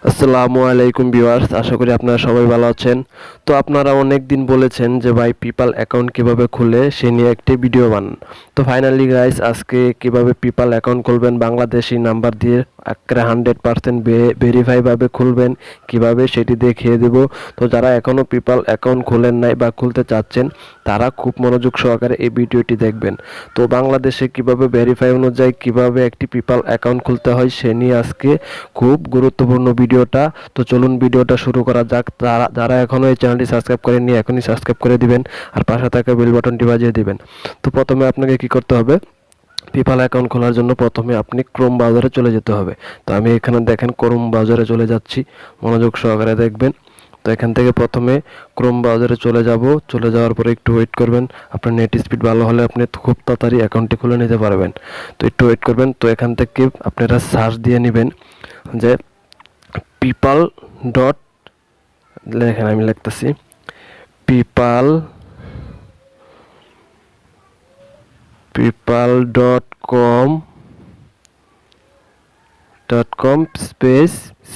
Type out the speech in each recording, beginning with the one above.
আসসালামু আলাইকুম ভিউয়ার্স, আশা করি আপনারা সবাই ভালো আছেন। তো আপনারা অনেক দিন বলেছেন যে ভাই পিপাল অ্যাকাউন্ট কিভাবে খুলে সে নিয়ে একটি ভিডিও বানান। তো ফাইনালি গাইস, আজকে কিভাবে পিপাল অ্যাকাউন্ট খুলবেন বাংলাদেশি নাম্বার দিয়ে একেবারে 100% ভেরিফাই ভাবে খুলবেন কিভাবে সেটি দেখিয়ে দেব। তো যারা এখনো পিপাল অ্যাকাউন্ট খুলেন নাই বা খুলতে চাচ্ছেন তারা খুব মনোযোগ সহকারে এই ভিডিওটি দেখবেন। তো বাংলাদেশে কিভাবে ভেরিফাই অনুযায়ী কিভাবে একটি পিপাল অ্যাকাউন্ট খুলতে হয় সে নিয়ে আজকে খুব গুরুত্বপূর্ণ ভিডিওটা। তো চলুন ভিডিওটা শুরু করা যাক। যারা এখনো এই চ্যানেলটি সাবস্ক্রাইব করেননি এখনই সাবস্ক্রাইব করে দিবেন আর পাশে থাকা বেল বাটনটি বাজিয়ে দিবেন। তো প্রথমে আপনাকে কি করতে হবে, পিপাল অ্যাকাউন্ট খোলার জন্য প্রথমে আপনি ক্রোম ব্রাউজারে চলে যেতে হবে। তো আমি এখানে দেখেন ক্রোম ব্রাউজারে চলে যাচ্ছি, মনোযোগ সহকারে দেখবেন। তো এখান থেকে প্রথমে ক্রোম ব্রাউজারে চলে যাওয়ার পরে একটু ওয়েট করবেন। আপনার নেট স্পিড ভালো হলে আপনি খুব তাড়াতাড়ি অ্যাকাউন্টটি খুলে নিতে পারবেন। তো একটু ওয়েট করবেন। তো এখান থেকে আপনারা সার্চ দিয়ে নেবেন যে পিপাল ডট, লেখেন আমি লিখতেছি people people dot com space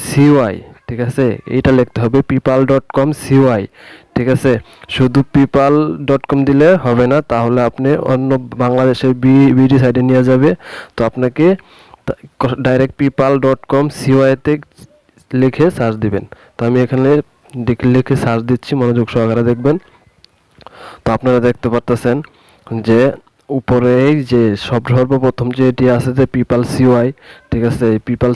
CY. ঠিক আছে, এইটা লিখতে হবে people.com/CY। ঠিক আছে, শুধু people.com দিলে হবে না, তাহলে আপনি অন্য বাংলাদেশের বিডি সাইডে নিয়ে যাবে। তো আপনাকে ডাইরেক্ট people.com/CY তে লিখে সার্চ দিবেন। তো আমি এখানে লিখে সার্চ দিচ্ছি, মনোযোগ সহকারে দেখবেন। তো আপনারা দেখতে পারতেছেন যে উপরে এই যে সর্বপ্রথম যে এটি আছে যে পিপাল সিওয়াই। ঠিক আছে, এই পিপাল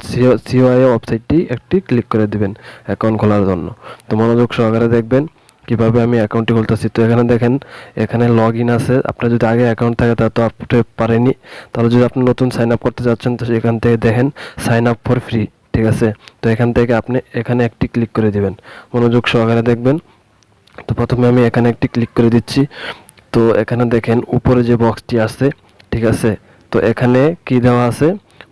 সিওয়াই ওয়েবসাইটটি একটি ক্লিক করে দিবেন অ্যাকাউন্ট খোলার জন্য। তো মনোযোগ সহকারে দেখবেন কিভাবে আমি অ্যাকাউন্টটি খুলতেছি। তো এখানে দেখেন, এখানে লগ ইন আছে। আপনার যদি আগে অ্যাকাউন্ট থাকে তা তো আপনি পারেনি, তাহলে যদি আপনি নতুন সাইন আপ করতে যাচ্ছেন তো এখান থেকে দেখেন সাইন আপ ফর ফ্রি। ঠিক আছে, তো এখান থেকে আপনি এখানে একটি ক্লিক করে দিবেন, মনোযোগ সহকারে দেখবেন। তো প্রথমে আমি এখানে একটি ক্লিক করে দিচ্ছি। তো এখানে দেখেন উপরে যে বক্সটি আছে, ঠিক আছে, তো এখানে কি দেওয়া আছে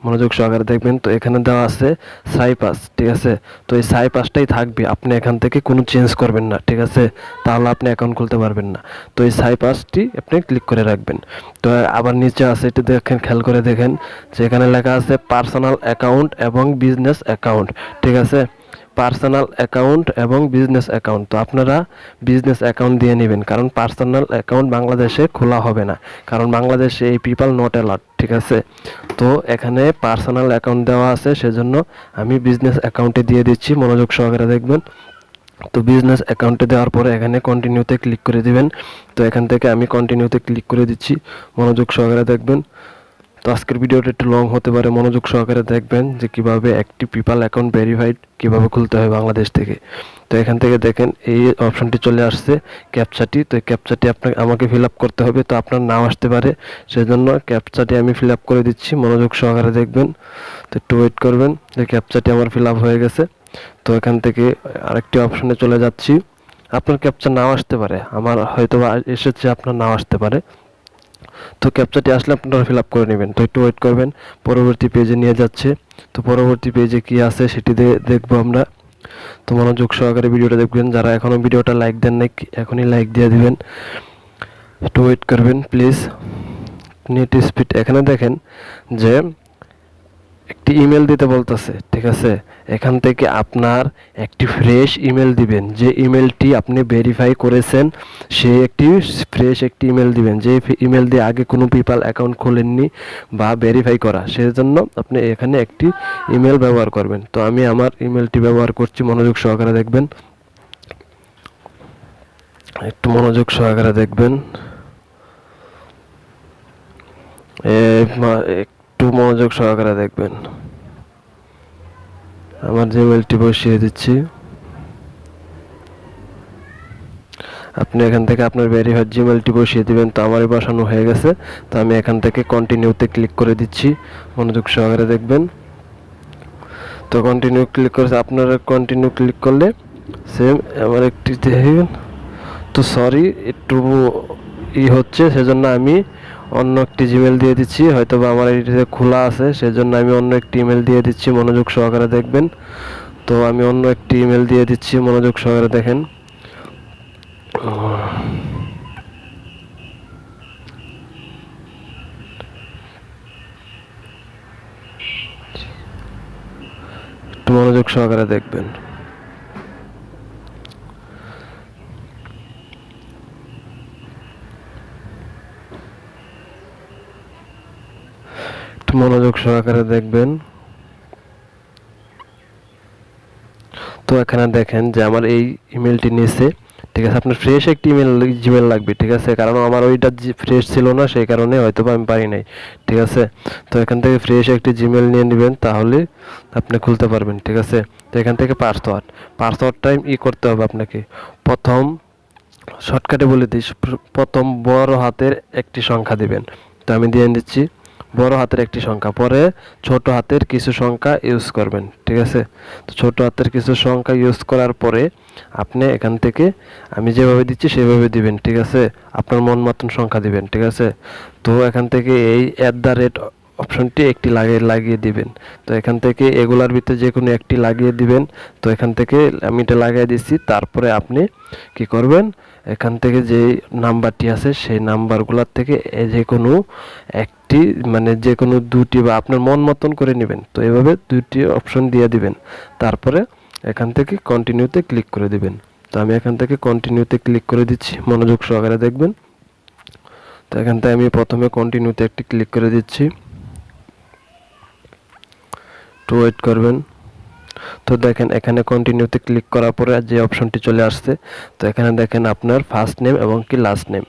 মনোযোগ সহকারে দেখবেন। তো এখানে দেওয়া আছে সাইপাস। ঠিক আছে, তো এই সাইপাসটাই থাকবে, আপনি এখান থেকে কোনো চেঞ্জ করবেন না। ঠিক আছে, তাহলে আপনি অ্যাকাউন্ট খুলতে পারবেন না। তো এই সাইপাসটি আপনি ক্লিক করে রাখবেন। তো আবার নিচে আছে, এটা দেখেন, খেয়াল করে দেখেন যে এখানে লেখা আছে পার্সোনাল অ্যাকাউন্ট এবং বিজনেস অ্যাকাউন্ট। ঠিক আছে, পার্সোনাল অ্যাকাউন্ট এবং বিজনেস অ্যাকাউন্ট। তো আপনারা বিজনেস অ্যাকাউন্ট দিয়ে নেবেন, কারণ পার্সোনাল অ্যাকাউন্ট বাংলাদেশে খোলা হবে না, কারণ বাংলাদেশে এই পিপল নট অ্যালাউড। ঠিক আছে, তো এখানে পার্সোনাল অ্যাকাউন্ট দেওয়া আছে, সেজন্য আমি বিজনেস অ্যাকাউন্টে দিয়ে দিচ্ছি, মনোযোগ সহকারে দেখবেন। তো বিজনেস অ্যাকাউন্টে দেওয়ার পরে এখানে কন্টিনিউতে ক্লিক করে দিবেন। তো এখান থেকে আমি কন্টিনিউতে ক্লিক করে দিচ্ছি, মনোযোগ সহকারে দেখবেন। তো আজকের ভিডিওটা একটু লং হতে পারে, মনোযোগ সহকারে দেখবেন যে কিভাবে একটি পিপাল অ্যাকাউন্ট ভেরিফাইড কিভাবে খুলতে হয় বাংলাদেশ থেকে। তো এখান থেকে দেখেন এই অপশনটি চলে আসছে, ক্যাপচাটি। তো এই ক্যাপচাটি আমাকে ফিল আপ করতে হবে, তো আপনার নাম আসতে পারে, সেজন্য ক্যাপচাটি আমি ফিল আপ করে দিচ্ছি, মনোযোগ সহকারে দেখবেন। তো একটু ওয়েট করবেন, যে ক্যাপচাটি আমার ফিল আপ হয়ে গেছে। তো এখান থেকে আরেকটি অপশনে চলে যাচ্ছি। আপনার ক্যাপচা নাও আসতে পারে, আমার হয়তো এসেছে, আপনার নাও আসতে পারে। তো ক্যাপচাটি আসলে আপনারা ফিল আপ করে নেবেন। তো একটু ওয়েট করবেন, পরবর্তী পেজে নিয়ে যাচ্ছে। তো পরবর্তী পেজে কি আছে সেটি দেখবো আমরা। তো মনোযোগ সহকারে ভিডিওটা দেখবেন। যারা এখনো ভিডিওটা লাইক দেন নাই এখনই লাইক দিয়ে দিবেন। একটু ওয়েট করবেন প্লিজ। নেট স্পিড এখানে দেখেন যে একটি ইমেল দিতে বলতেছে। ঠিক আছে, এখান থেকে আপনার একটি ফ্রেশ ইমেল দিবেন, যে ইমেলটি আপনি ভেরিফাই করেছেন সে একটি ফ্রেশ একটি ইমেল দিবেন, যে ইমেল দিয়ে আগে কোনো পিপাল অ্যাকাউন্ট খোলেননি বা ভেরিফাই করা, সেজন্য আপনি এখানে একটি ইমেল ব্যবহার করবেন। তো আমি আমার ইমেলটি ব্যবহার করছি, মনোযোগ সহকারে দেখবেন, একটু মনোযোগ সহকারে দেখবেন, একটু মনোযোগ সহকারে দেখবেন। আমার জিমেলটি বসিয়ে দিচ্ছি। আপনি এখান থেকে আপনার ভেরিফাইড জিমেলটি বসিয়ে দিবেন। তো আমারই বসানো হয়ে গেছে। তো আমি এখান থেকে কন্টিনিউতে ক্লিক করে দিচ্ছি, মনোযোগ সহকারে দেখবেন। তো কন্টিনিউ ক্লিক করেছে, আপনারা কন্টিনিউ ক্লিক করলে সেম আমার একটি দেখবেন। তো সরি, একটু হচ্ছে, সেজন্য আমি অন্য একটি জিমেল দিয়ে দিচ্ছি, হয়তো বা আমার এটিতে খোলা আছে, সেজন্য আমি অন্য একটি ইমেল দিয়ে দিচ্ছি, মনোযোগ সহকারে দেখবেন। তো আমি অন্য একটি ইমেল দিয়ে দিচ্ছি, মনোযোগ সহকারে দেখেন। একটু মনোযোগ সহকারে দেখবেন। একটু মনোযোগ সহকারে দেখবেন। তো এখানে দেখেন যে আমার এই ইমেলটি নিচে, ঠিক আছে, আপনার ফ্রেশ একটি জিমেল লাগবে, ঠিক আছে, কারণ আমার ওইটা ফ্রেশ ছিল না, সেই কারণে হয়তো আমি পারি নাই, ঠিক আছে। তো এখান থেকে ফ্রেশ একটি জিমেল নিয়ে নেবেন, তাহলে আপনি খুলতে পারবেন, ঠিক আছে। তো এখান থেকে পাসওয়ার্ডটাই করতে হবে আপনাকে। প্রথম শর্টকাটে বলে দিই, প্রথম বড় হাতের একটি সংখ্যা দিবেন। তো আমি দিয়ে দিচ্ছি বড় হাতের একটি সংখ্যা, পরে ছোট হাতের কিছু সংখ্যা ইউজ করবেন, ঠিক আছে। তো ছোট হাতের কিছু সংখ্যা ইউজ করার পরে আপনি এখান থেকে আমি যেভাবে দিচ্ছি সেভাবে দিবেন, ঠিক আছে। আপনার মন মতন সংখ্যা দিবেন, ঠিক আছে। তো এখান থেকে এই @ অপশনটি একটি লাগিয়ে দিবেন। তো এখান থেকে এগুলার ভিতরে যে কোনো একটি লাগিয়ে দিবেন। তো এখান থেকে আমি এটা লাগিয়ে দিচ্ছি। তারপরে আপনি কি করবেন, এখান থেকে যে নাম্বারটি আছে সেই নাম্বারগুলোর থেকে যে কোনো একটি, মানে যে কোনো দুটি বা আপনার মন মতন করে নেবেন। তো এভাবে দুটি অপশন দিয়ে দিবেন। তারপরে এখান থেকে কন্টিনিউতে ক্লিক করে দিবেন। তো আমি এখান থেকে কন্টিনিউতে ক্লিক করে দিচ্ছি, মনোযোগ সহকারে দেখবেন। তো এখান থেকে আমি প্রথমে কন্টিনিউতে একটি ক্লিক করে দিচ্ছি, একটু ওয়েট করবেন। তো দেখেন এখানে কন্টিনিউতে ক্লিক করার পরে যে অপশনটি চলে আসছে, তো এখানে দেখেন আপনার ফার্স্ট নেম এবং কি লাস্ট নেম।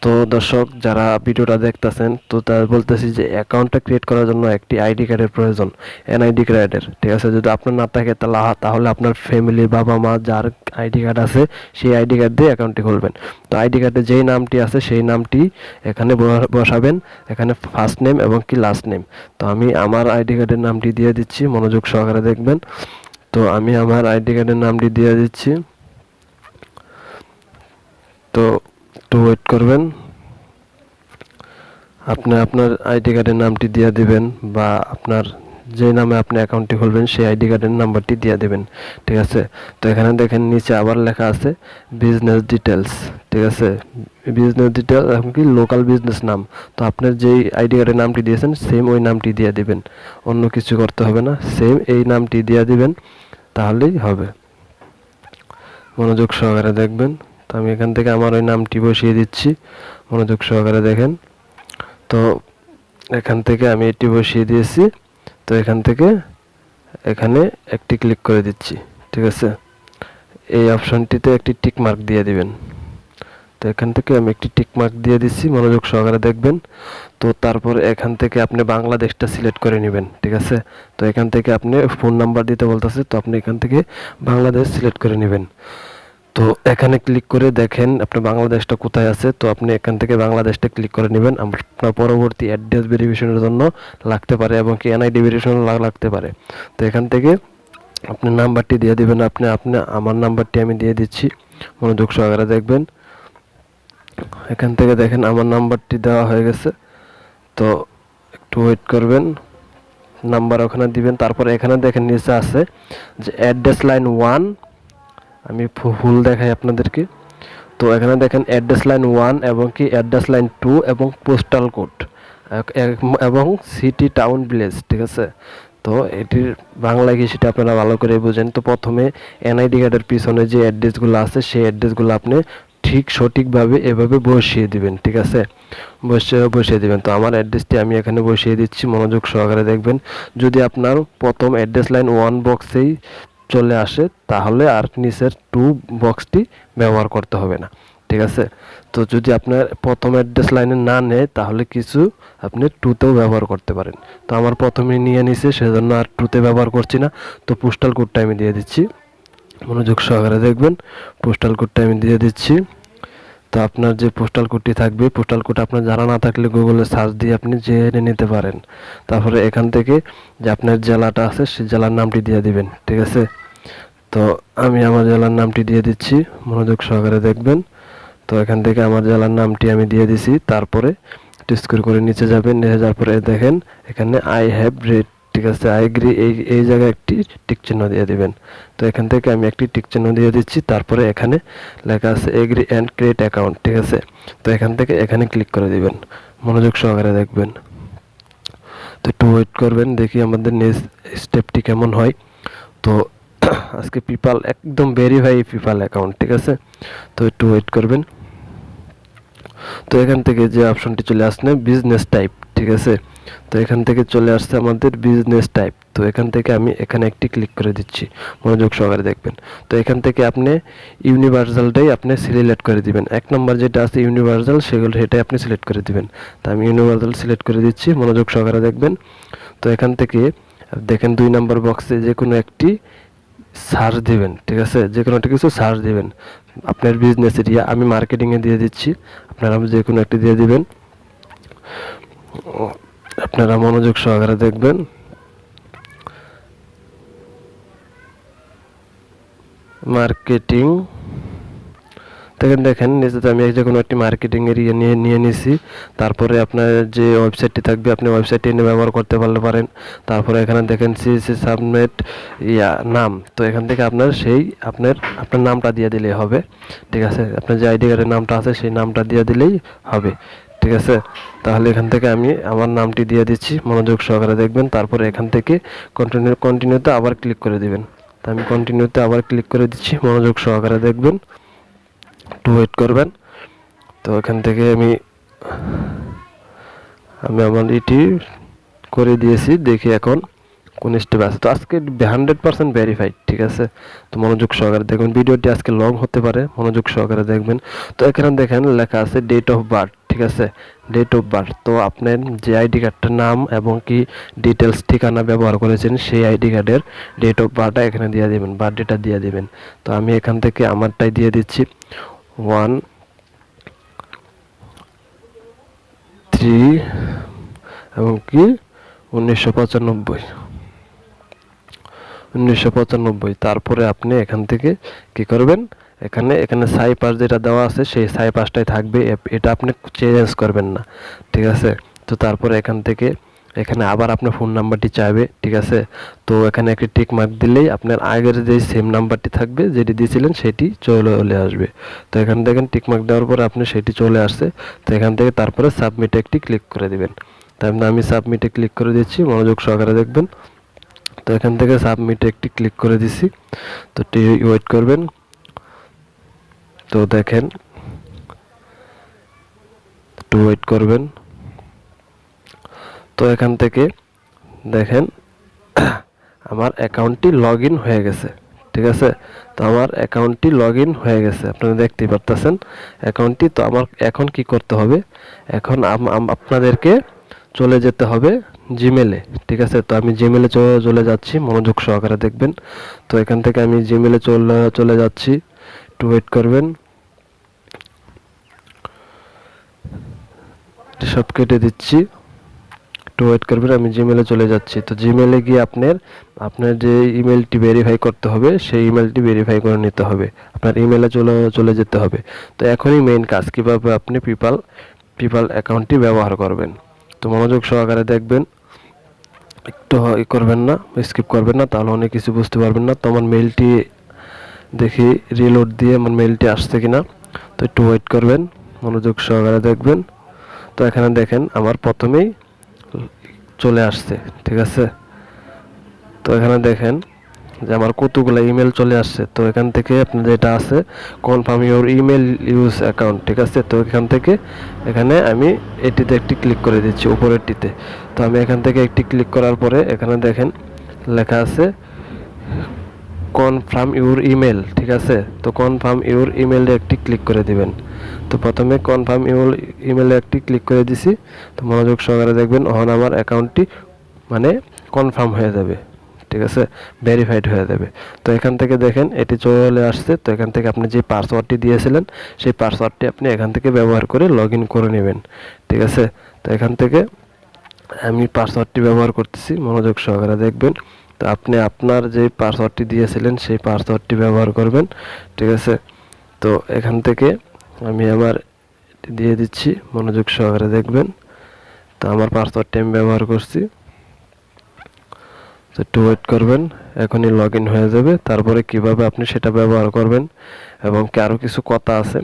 তো দর্শক যারা ভিডিওটা দেখতেছেন, তো তার বলতেছি যে অ্যাকাউন্টটা ক্রিয়েট করার জন্য একটি আইডি কার্ডের প্রয়োজন, এনআইডি কার্ডের, ঠিক আছে। যদি আপনার না থাকে তাহলে আপনার ফ্যামিলির বাবা মা যার আইডি কার্ড আছে সেই আইডি কার্ড দিয়ে অ্যাকাউন্টটি খুলবেন। তো আইডি কার্ডে যেই নামটি আছে সেই নামটি এখানে বসাবেন, এখানে ফার্স্ট নেম এবং কি লাস্ট নেম। তো আমি আমার আইডি কার্ডের নামটি দিয়ে দিচ্ছি, মনোযোগ সহকারে দেখবেন। তো আমি আমার আইডি কার্ডের নামটি দিয়ে দিচ্ছি। তো একটু ওয়েট করবেন। আপনি আপনার আইডি কার্ডের নামটি দিয়ে দিবেন, বা আপনার যে নামে আপনি অ্যাকাউন্টটি খুলবেন সেই আইডি কার্ডের নাম্বারটি দিয়ে দিবেন, ঠিক আছে। তো এখানে দেখেন নিচে আবার লেখা আছে বিজনেস ডিটেলস, ঠিক আছে। বিজনেস ডিটেলস এমনকি লোকাল বিজনেস নাম। তো আপনার যেই আইডি কার্ডের নামটি দিয়েছেন সেম ওই নামটি দিয়ে দিবেন, অন্য কিছু করতে হবে না, সেম এই নামটি দিয়ে দিবেন, তাহলেই হবে। মনোযোগ সহকারে দেখবেন। তো আমি এখান থেকে আমার ওই নামটি বসিয়ে দিচ্ছি, মনোযোগ সহকারে দেখেন। তো এখান থেকে আমি এটি বসিয়ে দিয়েছি। তো এখান থেকে এখানে একটি ক্লিক করে দিচ্ছি, ঠিক আছে। এই অপশনটিতে একটি টিক মার্ক দিয়ে দিবেন। তো এখান থেকে আমি একটি টিক মার্ক দিয়ে দিচ্ছি, মনোযোগ সহকারে দেখবেন। তো তারপর এখান থেকে আপনি বাংলাদেশটা সিলেক্ট করে নেবেন, ঠিক আছে। তো এখান থেকে আপনি ফোন নাম্বার দিতে বলতেছে, তো আপনি এখান থেকে বাংলাদেশ সিলেক্ট করে নেবেন। তো এখানে ক্লিক করে দেখেন আপনার বাংলাদেশটা কোথায় আছে। তো আপনি এখান থেকে বাংলাদেশটা ক্লিক করে নেবেন। আপনার পরবর্তী অ্যাড্রেস ভেরিফিকেশনের জন্য লাগতে পারে এবং কি এনআইডি ভেরিফিকেশন লাগতে পারে। তো এখান থেকে আপনি নাম্বারটি দিয়ে দিবেন। আপনি আমার নাম্বারটি আমি দিয়ে দিচ্ছি, মনোযোগ সহকারে দেখবেন। এখান থেকে দেখেন আমার নাম্বারটি দেওয়া হয়ে গেছে। তো একটু ওয়েট করবেন, নাম্বার ওখানে দিবেন। তারপরে এখানে দেখেন নিচে আছে যে অ্যাড্রেস লাইন 1, আমি ফুল দেখাই আপনাদেরকে। তো এখানে দেখেন অ্যাড্রেস লাইন 1 এবং কি অ্যাড্রেস লাইন 2 এবং পোস্টাল কোড এবং সিটি টাউন ভিলেজ, ঠিক আছে। তো এটির বাংলা কি সেটা আপনারা ভালো করে বুঝেন। তো প্রথমে এনআইডি কার্ডের পিছনে যে অ্যাড্রেসগুলো আছে সেই অ্যাড্রেসগুলো আপনি ঠিক সঠিকভাবে এভাবে বসিয়ে দিবেন, ঠিক আছে। বসিয়ে দিবেন। তো আমার অ্যাড্রেসটি আমি এখানে বসিয়ে দিচ্ছি, মনোযোগ সহকারে দেখবেন। যদি আপনার প্রথম অ্যাড্রেস লাইন 1 বক্সেই চলে আসে তাহলে আর নিচের 2 বক্সটি ব্যবহার করতে হবে না, ঠিক আছে। তো যদি আপনার প্রথম অ্যাড্রেস লাইনে না নেয় তাহলে কিছু আপনি 2তেও ব্যবহার করতে পারেন। তো আমার প্রথমে নিয়ে নিছে সেজন্য আর 2তে ব্যবহার করছি না। তো পোস্টাল কোডটা আমি দিয়ে দিচ্ছি, মনোযোগ সহকারে দেখবেন। পোস্টাল কোডটা আমি দিয়ে দিচ্ছি। তো আপনার যে পোস্টাল কোডটি থাকবে, পোস্টাল কোড আপনার জানা না থাকলে গুগলে সার্চ দিয়ে আপনি জেনে নিতে পারেন। তারপরে এখান থেকে যে আপনার জেলাটা আছে সেই জেলার নামটি দিয়ে দিবেন, ঠিক আছে। তো আমি আমার জেলার নামটি দিয়ে দিচ্ছি, মনোযোগ সহকারে দেখবেন। তো এখান থেকে আমার জেলার নামটি আমি দিয়ে দিছি। তারপরে স্ক্রল করে নিচে যাবেন, নিচে যাওয়ার পরে দেখেন এখানে আই হ্যাভ রেড, ঠিক আছে, আই এগ্রি, এই জায়গায় একটি টিক চিহ্ন দিয়ে দিবেন। তো এখান থেকে আমি একটি টিক চিহ্ন দিয়ে দিচ্ছি। তারপরে এখানে লেখা আছে এগ্রি অ্যান্ড ক্রিয়েট অ্যাকাউন্ট, ঠিক আছে। তো এখান থেকে এখানে ক্লিক করে দিবেন, মনোযোগ সহকারে দেখবেন। তো একটু ওয়েট করবেন, দেখি আমাদের নেক্সট স্টেপটি কেমন হয়। তো তো আজকে পিপাল একদম ভেরিফাই পিপাল অ্যাকাউন্ট, ঠিক আছে। তো একটু ওয়েট করবেন। তো এখান থেকে যে অপশনটি চলে আসছে বিজনেস টাইপ, ঠিক আছে। তো এখান থেকে চলে আসছে আমাদের বিজনেস টাইপ। তো এখান থেকে আমি এখানে একটি ক্লিক করে দিচ্ছি, মনোযোগ সহকারে দেখবেন। তো এখান থেকে আপনি ইউনিভার্সালটাই আপনি সিলেক্ট করে দিবেন। 1 নম্বর যেটা আছে ইউনিভার্সাল, সেটাই আপনি সিলেক্ট করে দিবেন। তো আমি ইউনিভার্সাল সিলেক্ট করে দিচ্ছি, মনোযোগ সহকারে দেখবেন। তো এখান থেকে দেখেন 2 নম্বর বক্সে যে কোনো একটি সার্চ দিবেন, ঠিক আছে। যে কোনো একটা কিছু সার্চ দিবেন আপনার বিজনেস এরিয়া। আমি মার্কেটিংয়ে দিয়ে দিচ্ছি, আপনারা যে কোনো একটি দিয়ে দিবেন। আপনারা মনোযোগ সহকারে দেখবেন। মার্কেটিং দেখেন নিচেতে আমি যে কোনো একটি মার্কেটিং এরিয়া নিয়ে নিছি। তারপরে আপনার যে ওয়েবসাইটটি থাকবে আপনি ওয়েবসাইটটি নিয়ে ব্যবহার করতে পারেন। তারপরে এখানে দেখেন সিএসসি সাবনেট নাম। তো এখান থেকে আপনার আপনার নামটা দিয়ে দিলেই হবে, ঠিক আছে। আপনার যে আইডি কার্ডের নামটা আছে সেই নামটা দিয়ে দিলেই হবে, ঠিক আছে। তাহলে এখান থেকে আমি আমার নামটি দিয়ে দিচ্ছি, মনোযোগ সহকারে দেখবেন। তারপরে এখান থেকে কন্টিনিউতে আবার ক্লিক করে দিবেন। তো আমি কন্টিনিউতে আবার ক্লিক করে দিচ্ছি, মনোযোগ সহকারে দেখবেন, একটু ওয়েট করবেন। তো এখান থেকে আমি আমার এটি করে দিয়েছি, দেখি এখন কোন স্টেপ আছে। তো আজকে 100% ভেরিফাইড, ঠিক আছে। তো মনোযোগ সহকারে দেখবেন, ভিডিওটি আজকে লং হতে পারে, মনোযোগ সহকারে দেখবেন। তো এখানে দেখেন লেখা আছে ডেট অফ বার্থ, ঠিক আছে, ডেট অফ বার্থ। তো আপনার যে আইডি কার্ডটার নাম এবং কি ডিটেলস ঠিকানা ব্যবহার করেছেন সেই আইডি কার্ডের ডেট অফ বার্থটা এখানে দিয়ে দিবেন, বার্থডেটা দিয়ে দিবেন। তো আমি এখান থেকে আমারটাই দিয়ে দিচ্ছি 1-3 এবং কি 1995। তারপরে আপনি এখান থেকে কি করবেন, এখানে সাই পাস যেটা দেওয়া আছে সেই সাই পাসটাই থাকবে, এটা আপনি চেঞ্জ করবেন না, ঠিক আছে। তো তারপরে এখান থেকে এখানে আবার আপনার ফোন নাম্বারটি চাইবে, ঠিক আছে। তো এখানে একটি টিক মার্ক দিলেই আপনার আগের যে সেম নাম্বারটি থাকবে যেটি দিয়েছিলেন সেটি চলে আসবে। তো এখানে দেখেন টিক মার্ক দেওয়ার পর আপনি সেটি চলে আসছে। তো এখান থেকে তারপরে সাবমিটে একটি ক্লিক করে দিবেন। তাই আমি সাবমিটে ক্লিক করে দিচ্ছি, মনোযোগ সহকারে দেখবেন। তো এখান থেকে সাবমিটে একটি ক্লিক করে দিছি। তো ওয়েট করবেন। তো দেখেন একটু ওয়েট করবেন। তো এখান থেকে দেখেন আমার অ্যাকাউন্টটি লগ ইন হয়ে গেছে, ঠিক আছে। তো আমার অ্যাকাউন্টটি লগ ইন হয়ে গেছে, আপনারা দেখতেই পারতেছেন অ্যাকাউন্টটি। তো আমার এখন কি করতে হবে, এখন আপনাদেরকে চলে যেতে হবে জিমেলে, ঠিক আছে। তো আমি জিমেলে চলে যাচ্ছি, মনোযোগ সহকারে দেখবেন। তো এখান থেকে আমি জিমেলে চলে যাচ্ছি, একটু ওয়েট করবেন। সব কেটে দিচ্ছি, একটু ওয়েট করবেন। আমি জিমেলে চলে যাচ্ছি। তো জিমেলে গিয়ে আপনার যে ইমেলটি ভেরিফাই করতে হবে সেই ইমেলটি ভেরিফাই করে নিতে হবে, আপনার ইমেলে চলে যেতে হবে। তো এখনই মেইন কাজ, কীভাবে আপনি পিপাল অ্যাকাউন্টটি ব্যবহার করবেন। তো মনোযোগ সহকারে দেখবেন, একটু করবেন না, স্কিপ করবেন না, তাহলে অনেক কিছু বুঝতে পারবেন না। তো আমার মেইলটি দেখি রিলোড দিয়ে আমার মেইলটি আসছে কিনা। তো একটু ওয়েট করবেন, মনোযোগ সহকারে দেখবেন। তো এখানে দেখেন আমার প্রথমেই চলে আসছে, ঠিক আছে। তো এখানে দেখেন যে আমার কতগুলো ইমেল চলে আসছে। তো এখান থেকে আপনার যেটা আছে confirm your email use account, ঠিক আছে। তো এখান থেকে এখানে আমি এটিতে একটি ক্লিক করে দিচ্ছি, উপরেরটিতে। তো আমি এখান থেকে একটি ক্লিক করার পরে এখানে দেখেন লেখা আছে কনফার্ম ইউর ইমেল, ঠিক আছে। তো কনফার্ম ইউর ইমেলে একটি ক্লিক করে দিবেন। তো প্রথমে কনফার্ম ইমেলে একটি ক্লিক করে দিছি। তো মনোযোগ সহকারে দেখবেন, এখন আমার অ্যাকাউন্টটি মানে কনফার্ম হয়ে যাবে, ঠিক আছে, ভেরিফাইড হয়ে যাবে। তো এখান থেকে দেখেন এটি চলে আসছে। তো এখান থেকে আপনি যে পাসওয়ার্ডটি দিয়েছিলেন সেই পাসওয়ার্ডটি আপনি এখান থেকে ব্যবহার করে লগ ইন করে নেবেন, ঠিক আছে। তো এখান থেকে আমি পাসওয়ার্ডটি ব্যবহার করতেছি, মনোযোগ সহকারে দেখবেন। তো আপনি আপনার যে পাসওয়ার্ডটি দিয়েছিলেন সেই পাসওয়ার্ডটি ব্যবহার করবেন, ঠিক আছে। তো এখান থেকে আমি আমার দিয়ে দিচ্ছি, মনোযোগ সহকারে দেখবেন। তো আমার পাসওয়ার্ডটি আমি ব্যবহার করছি। তো একটু ওয়েট করবেন, এখনই লগ ইন হয়ে যাবে। তারপরে কিভাবে আপনি সেটা ব্যবহার করবেন এবং কি আরও কিছু কথা আছে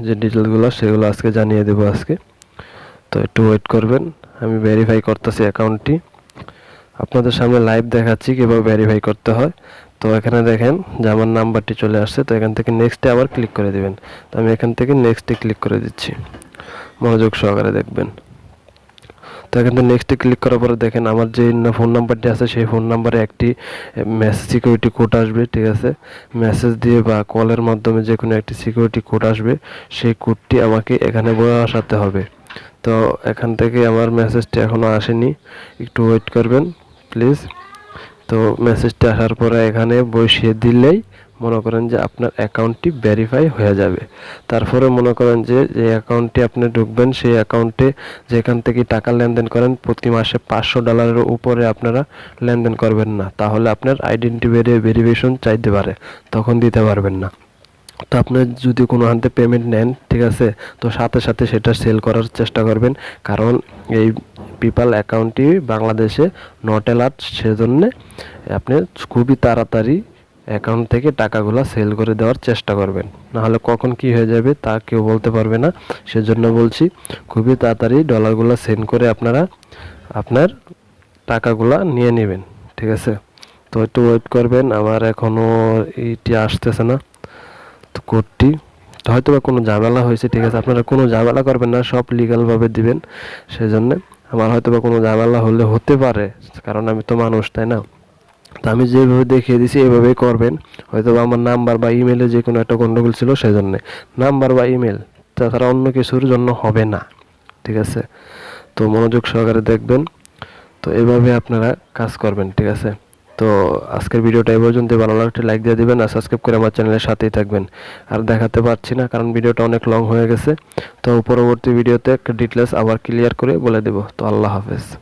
যে ডিটেলসগুলো সেগুলো আজকে জানিয়ে দেবো আজকে। তো একটু ওয়েট করবেন, আমি ভেরিফাই করতেছি অ্যাকাউন্টটি, আপনাদের সামনে লাইভ দেখাচ্ছি কীভাবে ভেরিফাই করতে হয়। তো এখানে দেখেন যে আমার নাম্বারটি চলে আসছে। তো এখান থেকে নেক্সটে আবার ক্লিক করে দিবেন। তো আমি এখান থেকে নেক্সটে ক্লিক করে দিচ্ছি, মনোযোগ সহকারে দেখবেন। তো এখান থেকে নেক্সটে ক্লিক করার পরে দেখেন আমার যে ফোন নাম্বারটি আছে সেই ফোন নাম্বারে একটি মেসেজ সিকিউরিটি কোড আসবে, ঠিক আছে। মেসেজ দিয়ে বা কলের মাধ্যমে যে কোনো একটি সিকিউরিটি কোড আসবে, সেই কোডটি আমাকে এখানে বসাতে হবে। তো এখান থেকে আমার মেসেজটি এখনও আসেনি, একটু ওয়েট করবেন প্লিজ। তো মেসেজটা আসার পরে এখানে বসিয়ে দিলেই মনে করেন যে আপনার অ্যাকাউন্টটি ভেরিফাই হয়ে যাবে। তারপরে মনে করেন যে যে অ্যাকাউন্টে আপনি ঢুকবেন সেই অ্যাকাউন্টে যেখান থেকে টাকা লেনদেন করেন প্রতি মাসে $500 উপরে আপনারা লেনদেন করবেন না, তাহলে আপনার আইডেন্টি ভেরিফিকেশন চাইতে পারে, তখন দিতে পারবেন না। তো আপনি যদি কোনো হাতে পেমেন্ট নেন, ঠিক আছে, তো সাথে সাথে সেটা সেল করার চেষ্টা করবেন, কারণ এই পিপাল অ্যাকাউন্টটি বাংলাদেশে নট অ্যালাউড, সেজন্যে আপনি খুবই তাড়াতাড়ি অ্যাকাউন্ট থেকে টাকাগুলো সেল করে দেওয়ার চেষ্টা করবেন, নাহলে কখন কি হয়ে যাবে তা কেউ বলতে পারবে না। সেজন্য বলছি খুবই তাড়াতাড়ি ডলারগুলো সেন্ড করে আপনারা আপনার টাকাগুলো নিয়ে নেবেন, ঠিক আছে। তো একটু ওয়েট করবেন, আমার এখনও এইটি আসতেছে না তো কোডটি। তো হয়তো বা কোনো ঝামেলা হয়েছে, ঠিক আছে, আপনারা কোনো ঝামেলা করবেন না, সব লিগ্যালভাবে দিবেন। সেজন্য আমার হয়তো বা কোনো ঝামেলা হলে হতে পারে, কারণ আমি তো মানুষ, তাই না। তো আমি যেভাবে দেখিয়ে দিছি এভাবেই করবেন। হয়তো বা আমার নাম্বার বা ইমেলে যে কোনো একটা গন্ডগোল ছিল, সেজন্যে নাম্বার বা ইমেল, তাছাড়া অন্য কিছুর জন্য হবে না, ঠিক আছে। তো মনোযোগ সহকারে দেখবেন। তো এভাবে আপনারা কাজ করবেন, ঠিক আছে। তো আজকের ভিডিওটা এই পর্যন্ত, ভালো লাগলে লাইক দিয়ে দিবেন আর সাবস্ক্রাইব করে আমার চ্যানেলের সাথেই থাকবেন। আর দেখাতে পারছি না কারণ ভিডিওটা অনেক লং হয়ে গেছে। তো পরবর্তী ভিডিওতে একটা ডিটেলস আবার ক্লিয়ার করে বলে দেব। তো আল্লাহ হাফেজ।